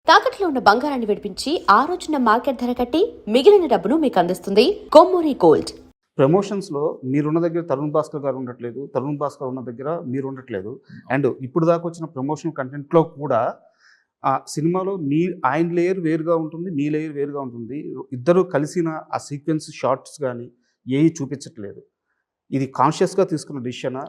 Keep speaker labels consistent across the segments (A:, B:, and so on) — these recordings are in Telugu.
A: తాకట్లో ఉన్న బంగారాన్ని విడిపించి ఆ రోజున మార్కెట్ ధర కట్టి మిగిలిన డబ్బును మీకు అందిస్తుంది కొమ్మూరి గోల్డ్.
B: ప్రమోషన్స్లో మీరున్న దగ్గర తరుణ్ భాస్కర్ గారు ఉండట్లేదు, తరుణ్ భాస్కర్ ఉన్న దగ్గర మీరు ఉండట్లేదు. అండ్ ఇప్పుడు దాకా వచ్చిన ప్రమోషన్ కంటెంట్లో కూడా ఆ సినిమాలో ఆయన లేయర్ వేరుగా ఉంటుంది, మీ లేయర్ వేరుగా ఉంటుంది. ఇద్దరు కలిసిన ఆ సీక్వెన్స్ షార్ట్స్ కానీ ఏవి చూపించట్లేదు. ఇది కాన్షియస్గా తీసుకున్న డిసిషనా?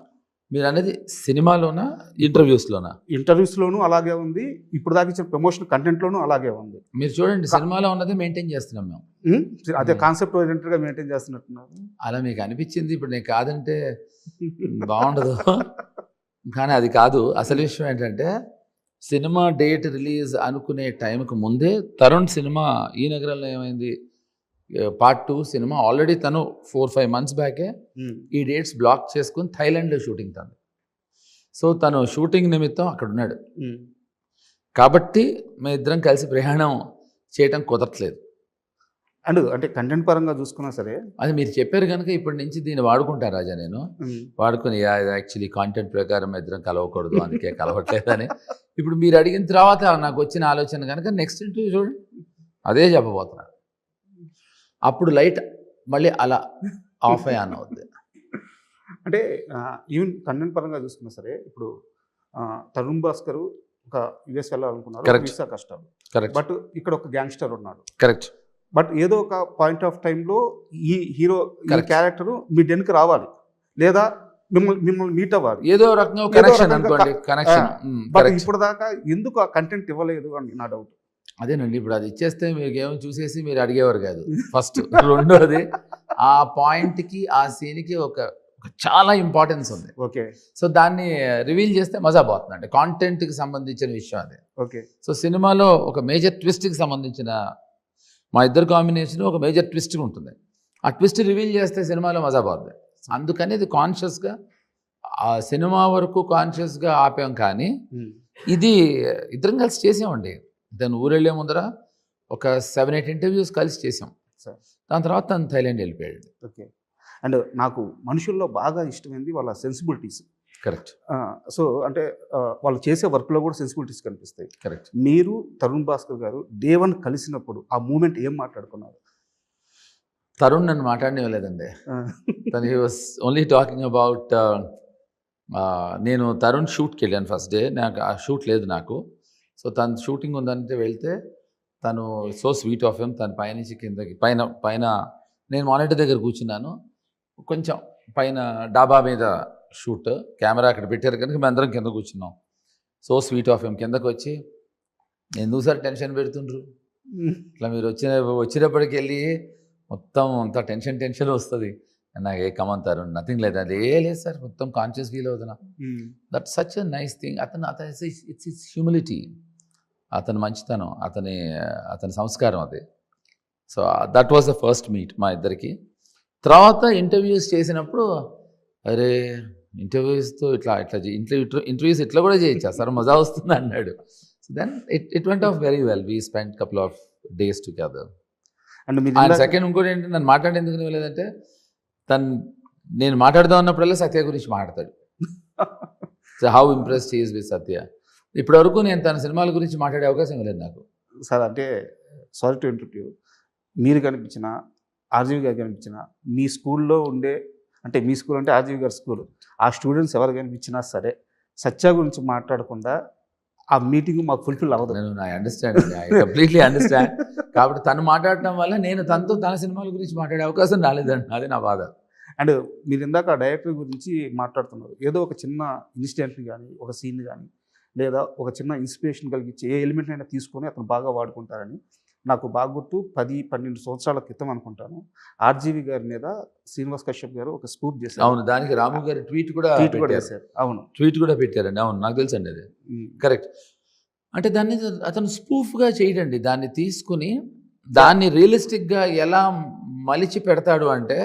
C: మీరు అనేది సినిమాలోనా ఇంటర్వ్యూస్లోనా?
B: ఇంటర్వ్యూస్లోనూ అలాగే ఉంది, ఇప్పుడు దాకా ఇచ్చిన ప్రమోషన్ కంటెంట్లోనూ అలాగే ఉంది.
C: మీరు చూడండి, సినిమాలో ఉన్నదే మెయింటైన్ చేస్తున్నాం మేము.
B: అదే కాన్సెప్ట్ ఓరియంటెడ్గా మెయింటైన్ చేస్తున్నట్టున్నారు.
C: అలా మీకు అనిపించింది, ఇప్పుడు నేను కాదంటే బాగుండదు. కానీ అది కాదు. అసలు విషయం ఏంటంటే సినిమా డేట్ రిలీజ్ అనుకునే టైంకి ముందే తరుణ్ సినిమా ఈ నగరంలో ఏమైంది, పార్ట్ 2 సినిమా ఆల్రెడీ తను 4-5 months బ్యాకే ఈ డేట్స్ బ్లాక్ చేసుకుని థైలాండ్లో షూటింగ్ తను. సో తను షూటింగ్ నిమిత్తం అక్కడ ఉన్నాడు. కాబట్టి మేము ఇద్దరం కలిసి ప్రయాణం చేయటం కుదరట్లేదు.
B: అంటే కంటెంట్ పరంగా చూసుకున్నా సరే
C: అది మీరు చెప్పారు కనుక ఇప్పటి నుంచి దీన్ని వాడుకుంటా రాజా. నేను వాడుకుని యాక్చువల్లీ కాంటెంట్ ప్రకారం ఇద్దరం కలవకూడదు, అందుకే కలవట్లేదని. ఇప్పుడు మీరు అడిగిన తర్వాత నాకు వచ్చిన ఆలోచన కనుక నెక్స్ట్ ఇంటర్వ్యూ చూడండి అదే చెప్పబోతున్నా. అప్పుడు లైట్ మళ్ళీ అలా ఆఫ్ అయ్యి ఆన్ అవుద్ది.
B: అంటే ఈవెన్ కంటెంట్ పరంగా చూసుకున్నా సరే ఇప్పుడు తరుణ్ భాస్కర్ ఒక యుఎస్ వెళ్ళాలనుకున్నారు, వీసా కష్టాలు.
C: కరెక్ట్.
B: బట్ ఇక్కడ ఒక గ్యాంగ్స్టర్ ఉన్నాడు.
C: కరెక్ట్.
B: బట్ ఏదో ఒక పాయింట్ ఆఫ్ టైంలో ఈ హీరో క్యారెక్టర్ మీ డెన్కి రావాలి, లేదా మిమ్మల్ని మీట్ అవ్వాలి,
C: ఏదో రకంగా కనెక్షన్ అనుకోండి, కనెక్షన్.
B: బట్ ఇప్పుడు దాకా ఎందుకు ఆ కంటెంట్ ఇవ్వలేదు అని నా డౌట్.
C: అదేనండి, ఇప్పుడు అది ఇచ్చేస్తే మీకు ఏమో చూసేసి మీరు అడిగేవారు కాదు ఫస్ట్. రెండోది ఆ పాయింట్కి ఆ సీన్కి ఒక చాలా ఇంపార్టెన్స్ ఉంది.
B: ఓకే.
C: సో దాన్ని రివీల్ చేస్తే మజా పోతుంది. అంటే కాంటెంట్కి సంబంధించిన విషయం అది.
B: ఓకే.
C: సో సినిమాలో ఒక మేజర్ ట్విస్ట్కి సంబంధించిన మా ఇద్దరు కాంబినేషన్ ఒక మేజర్ ట్విస్ట్ ఉంటుంది. ఆ ట్విస్ట్ రివీల్ చేస్తే సినిమాలో మజా పోతుంది. అందుకని ఇది కాన్షియస్గా ఆ సినిమా వరకు కాన్షియస్గా ఆపాం. కానీ ఇది ఇద్దరం కలిసి చేసామండి. దాని ఊరెళ్ళే ముందర ఒక 7-8 ఇంటర్వ్యూస్ కలిసి చేసాం. దాని తర్వాత తను థైలాండ్ వెళ్ళిపోయాడు.
B: ఓకే. అండ్ నాకు మనుషుల్లో బాగా ఇష్టమైంది వాళ్ళ సెన్సిబిలిటీస్.
C: కరెక్ట్.
B: సో అంటే వాళ్ళు చేసే వర్క్లో కూడా సెన్సిబిలిటీస్ కనిపిస్తాయి.
C: కరెక్ట్.
B: మీరు తరుణ్ భాస్కర్ గారు డే 1 కలిసినప్పుడు ఆ మూమెంట్ ఏం మాట్లాడుకున్నారు?
C: తరుణ్ నన్ను మాట్లాడనివ్వలేదండి. తను he was only talking about నేను తరుణ్ షూట్కి వెళ్ళాను ఫస్ట్ డే. నాకు ఆ షూట్ లేదు నాకు. సో తను షూటింగ్ ఉందంటే వెళ్తే తను సో స్వీట్ ఆఫ్ హిమ్. తను పైనుంచి కిందకి పైన నేను మానిటర్ దగ్గర కూర్చున్నాను. కొంచెం పైన డాబా మీద షూట్, కెమెరా అక్కడ పెట్టారు కనుక మేము అందరం కింద కూర్చున్నాం. So sweet of him. కిందకు వచ్చి ఎందుకు సార్ టెన్షన్ పెడుతుండ్రు, ఇట్లా మీరు వచ్చినప్పటికి వెళ్ళి మొత్తం అంతా టెన్షన్ వస్తుంది. నాకు ఏ కమంతారు నథింగ్ లేదు, అది లేదు సార్, మొత్తం కాన్షియస్ ఫీల్ అవుతున్నా. That such a nice thing. It's humility, అతని మంచితనం, అతని సంస్కారం అది. So that was the first meet మా ఇద్దరికి. తర్వాత ఇంటర్వ్యూస్ చేసినప్పుడు అరే ఇంటర్వ్యూస్తో ఇట్లా ఇంటర్వ్యూస్ ఇట్లా కూడా చేయొచ్చా సార్, మజా వస్తుంది అన్నాడు. So then it went off very well. We spend couple of days together. And second ఇంకోటి ఏంటి, నన్ను మాట్లాడేందుకు లేదంటే నేను మాట్లాడదాం అన్నప్పుడల్లా సత్య గురించి మాట్లాడతాడు. So how impressed he is with Satya. ఇప్పటివరకు నేను తన సినిమాల గురించి మాట్లాడే అవకాశం లేదు నాకు.
B: సార్ అంటే సారీ టు ఇంటర్వ్యూ, మీరు కనిపించిన ఆర్జీవి గారు కనిపించిన మీ స్కూల్లో ఉండే, అంటే మీ స్కూల్ అంటే ఆర్జీవి గారి స్కూల్, ఆ స్టూడెంట్స్ ఎవరు కనిపించినా సరే సత్య గురించి మాట్లాడకుండా ఆ మీటింగ్ మాకు ఫుల్ఫిల్ అవ్వదు.
C: I understand, I completely understand. కాబట్టి తను మాట్లాడటం వల్ల నేను తనతో తన సినిమాల గురించి మాట్లాడే అవకాశం రాలేదండి. అదే నా బాధ.
B: అండ్ మీరు ఇందాక డైరెక్టర్ గురించి మాట్లాడుతున్నారు. ఏదో ఒక చిన్న ఇన్సిడెంట్ని కానీ, ఒక సీన్ కానీ, లేదా ఒక చిన్న ఇన్స్పిరేషన్ కలిగించి ఏ ఎలిమెంట్ అయినా తీసుకొని అతను బాగా వాడుకుంటారని నాకు బాగా గుర్తు. 10-12 సంవత్సరాల క్రితం అనుకుంటాను, ఆర్జీవి గారి మీద శ్రీనివాస్ కశ్యప్ గారు ఒక స్కూప్ చేశారు.
C: అవును, దానికి రాము గారు ట్వీట్ కూడా
B: చేశారు. అవును,
C: ట్వీట్ కూడా పెట్టారండి. అవును, నాకు తెలుసు అండి అది. కరెక్ట్. అంటే దాన్ని అతను స్పూఫ్గా చేయడండి. దాన్ని తీసుకుని దాన్ని రియలిస్టిక్గా ఎలా మలిచి పెడతాడు అంటే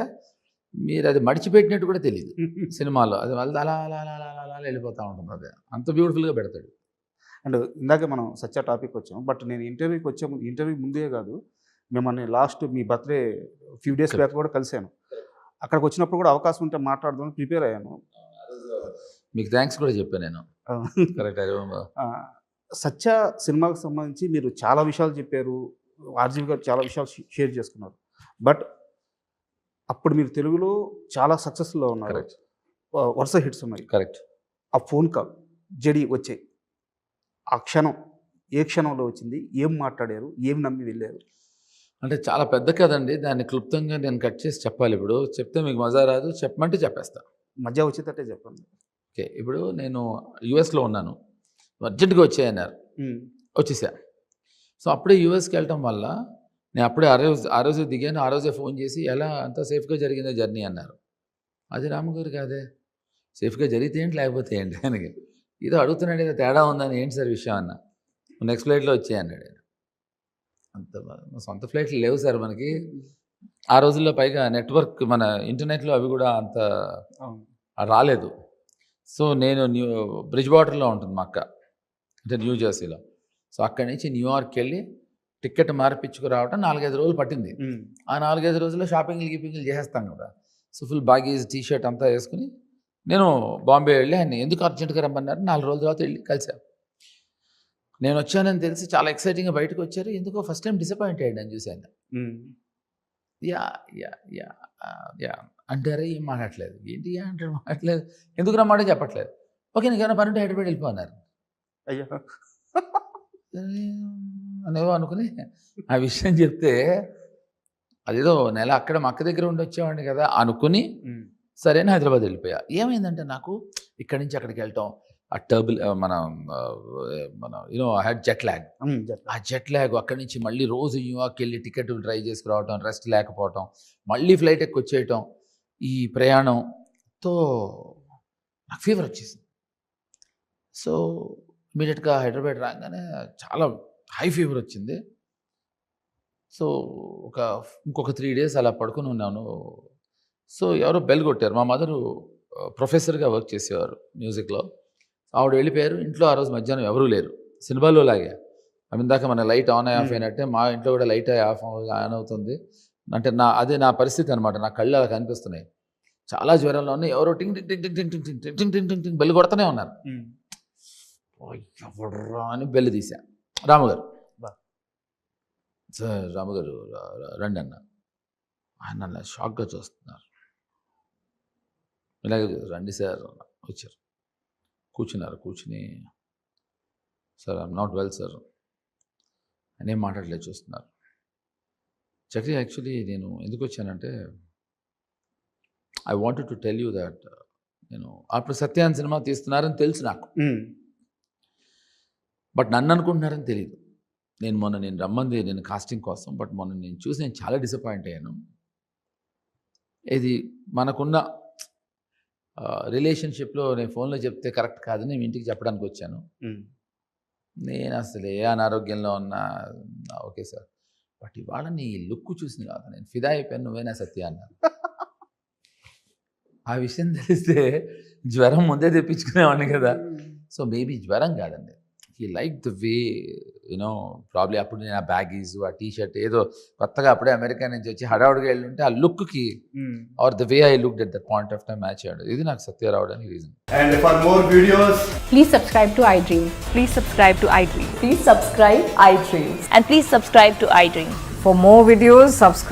C: మీరు అది మడిచిపెట్టినట్టు కూడా తెలియదు సినిమాలో. అది వాళ్ళది అలా అలా అలా అలా అలా వెళ్ళిపోతూ ఉంటుంది. అది అంత బ్యూటిఫుల్గా పెడతాడు.
B: అండ్ ఇందాక మనం సత్య టాపిక్ వచ్చాము. బట్ నేను ఇంటర్వ్యూకి వచ్చే ముందు, ఇంటర్వ్యూ ముందే కాదు, మిమ్మల్ని లాస్ట్ మీ బర్త్డే ఫ్యూ డేస్ బ్యాక్ కూడా కలిశాను. అక్కడికి వచ్చినప్పుడు కూడా అవకాశం ఉంటే మాట్లాడదామని ప్రిపేర్ అయ్యాను.
C: మీకు థ్యాంక్స్ కూడా చెప్పాను నేను. కరెక్ట్.
B: సత్య సినిమాకి సంబంధించి మీరు చాలా విషయాలు చెప్పారు, ఆర్జీవి గారు చాలా విషయాలు షేర్ చేసుకున్నారు. బట్ అప్పుడు మీరు తెలుగులో చాలా సక్సెస్లో ఉన్నారు,
C: కరెక్ట్
B: వరుస హిట్స్ ఉన్నాయి.
C: కరెక్ట్.
B: ఆ ఫోన్ కాల్ జడి వచ్చాయి, ఆ క్షణం ఏ క్షణంలో వచ్చింది, ఏం మాట్లాడారు, ఏం నమ్మి వెళ్ళారు?
C: అంటే చాలా పెద్ద కదండి, దాన్ని క్లుప్తంగా నేను కట్ చేసి చెప్పాలి. ఇప్పుడు చెప్తే మీకు మజా రాదు, చెప్పమంటే చెప్పేస్తా.
B: మధ్య వచ్చేటట్టే చెప్పండి.
C: ఓకే, ఇప్పుడు నేను యూఎస్లో ఉన్నాను, అర్జెంటుగా వచ్చాయన్నారు, వచ్చేసా. సో అప్పుడే యూఎస్కి వెళ్ళటం వల్ల నేను అప్పుడే ఆ రోజు దిగాను, ఆ రోజే ఫోన్ చేసి ఎలా అంత సేఫ్గా జరిగిందో జర్నీ అన్నారు. అది రామగారు కాదే, సేఫ్గా జరిగితే ఏంటి లేకపోతే ఏంటి ఆయనకి ఏదో అడుగుతున్నాడు, ఏదో తేడా ఉందని. ఏంటి సార్ విషయం అన్న, నెక్స్ట్ ఫ్లైట్లో వచ్చాయి అన్నాడు. అంత సొంత ఫ్లైట్లు లేవు సార్ మనకి ఆ రోజుల్లో, పైగా నెట్వర్క్ మన ఇంటర్నెట్లో అవి కూడా అంత రాలేదు. సో నేను బ్రిడ్జ్ వాటర్లో ఉంటుంది మా అక్క, అంటే న్యూ జెర్సీలో. సో అక్కడి నుంచి న్యూయార్క్కి వెళ్ళి టికెట్ మార్పించుకురావడం 4-5 రోజులు పట్టింది. ఆ 4-5 రోజుల్లో షాపింగ్లు చేసేస్తాం కదా. సో ఫుల్ బాగీజ్ టీషర్ట్ అంతా వేసుకుని నేను బాంబే వెళ్ళి ఆయన ఎందుకు అర్జెంట్గా రమ్మన్నారు, 4 రోజుల తర్వాత వెళ్ళి కలిసాం. నేను వచ్చానని తెలిసి చాలా ఎక్సైటింగ్గా బయటకు వచ్చారు. ఎందుకో ఫస్ట్ టైం డిసప్పాయింట్ అయ్యాడు నేను చూశాను. యా యా యా యా అంటారే, ఏం మాట్లాడలేదు. ఏంటి అంటే మాట్లాడలేదు, ఎందుకు రమ్మంటే చెప్పట్లేదు. ఓకే నీకు ఏమైనా పని ఉంటే హైదరాబాద్ వెళ్ళిపోన్నారు.
B: అయ్యో
C: అనేవో అనుకుని ఆ విషయం చెప్తే అదేదో నెల అక్కడ మా అక్క దగ్గర ఉండి వచ్చేవాడిని కదా అనుకుని సరే అని హైదరాబాద్ వెళ్ళిపోయా. ఏమైందంటే నాకు ఇక్కడి నుంచి అక్కడికి వెళ్ళటం, ఆ మన you know I had jet lag. ఆ జెట్ ల్యాగ్ అక్కడి నుంచి మళ్ళీ రోజు న్యూయార్క్ వెళ్ళి టికెట్ ట్రై చేసుకురావటం, రెస్ట్ లేకపోవటం, మళ్ళీ ఫ్లైట్ ఎక్కి వచ్చేయటం, ఈ ప్రయాణంతో నాకు ఫీవర్ వచ్చేసింది. సో ఇమీడియట్గా హైదరాబాద్ రాగానే చాలా హై ఫీవర్ వచ్చింది. సో ఇంకొక 3 days అలా పడుకుని ఉన్నాను. సో ఎవరో బెల్ కొట్టారు. మా మదరు ప్రొఫెసర్గా వర్క్ చేసేవారు మ్యూజిక్లో. ఆవిడ వెళ్ళిపోయారు. ఇంట్లో ఆ రోజు మధ్యాహ్నం ఎవరూ లేరు. సినిమాలో లాగే ఇందాక మన లైట్ ఆన్ ఆఫ్ అయినట్టే మా ఇంట్లో కూడా లైట్ ఆన్ అవుతుంది. అంటే అదే నా పరిస్థితి అనమాట. నా కళ్ళు అలా కనిపిస్తున్నాయి. చాలా జ్వరంలో ఉన్నాయి. ఎవరో టింగ్ టింగ్ టింగ్ టింగ్ టింగ్ టింగ్ టింగ్ టింగ్ టింగ్ టింగ్ బెల్ కొడుతూనే ఉన్నారు. ఎవడరా అని బెల్ తీసా. రాముగారు, సార్ రాముగారు రండి అన్న. ఆయన అలా షాక్గా చూస్తున్నారు. ఇలాగే రండి సార్ వచ్చారు. కూర్చున్నారు. కూర్చుని sir I'm not well sir అని ఏం మాట్లాడలేదు చూస్తున్నారు. చక్రి యాక్చువల్లీ నేను ఎందుకు వచ్చానంటే I wanted to tell you that నేను అప్పుడు సత్యాన్ సినిమా తీస్తున్నారని తెలుసు నాకు, బట్ నన్ను అనుకుంటున్నారని తెలియదు. నేను రమ్మంది నేను కాస్టింగ్ కోసం, బట్ మొన్న నేను చూసి నేను చాలా డిసప్పాయింట్ అయ్యాను. ఇది మనకున్న రిలేషన్షిప్లో నేను ఫోన్లో చెప్తే కరెక్ట్ కాదని నేను ఇంటికి చెప్పడానికి వచ్చాను. నేను అసలు ఏ అనారోగ్యంలో ఉన్నా ఓకే సార్, బట్ ఇవాళ నీ లుక్ చూసిన కాదు నేను ఫిదా అయిపోయాను, నువ్వేనా సత్య అన్నారు. ఆ విషయం తెలిస్తే జ్వరం ముందే తెప్పించుకునేవాడిని కదా. సో మేబీ జ్వరం కాదండి, he like the way you know probably అప్పుడు నేను ఆ బ్యాగీస్ ఆ టీషర్ట్ ఏదో కొత్తగా అప్పుడే అమెరికా నుంచి వచ్చి హడావుడిగా వెళ్ళుంటే ఆ లుక్కి or the way I looked at that point of time match అయ్యాడు. ఇది నాకు సత్య రావడానికి reason.
D: And for more videos,
E: Please subscribe to iDream.
F: Please subscribe to iDream.
E: Please subscribe iDream.
F: And please subscribe to iDream.
E: For more videos, subscribe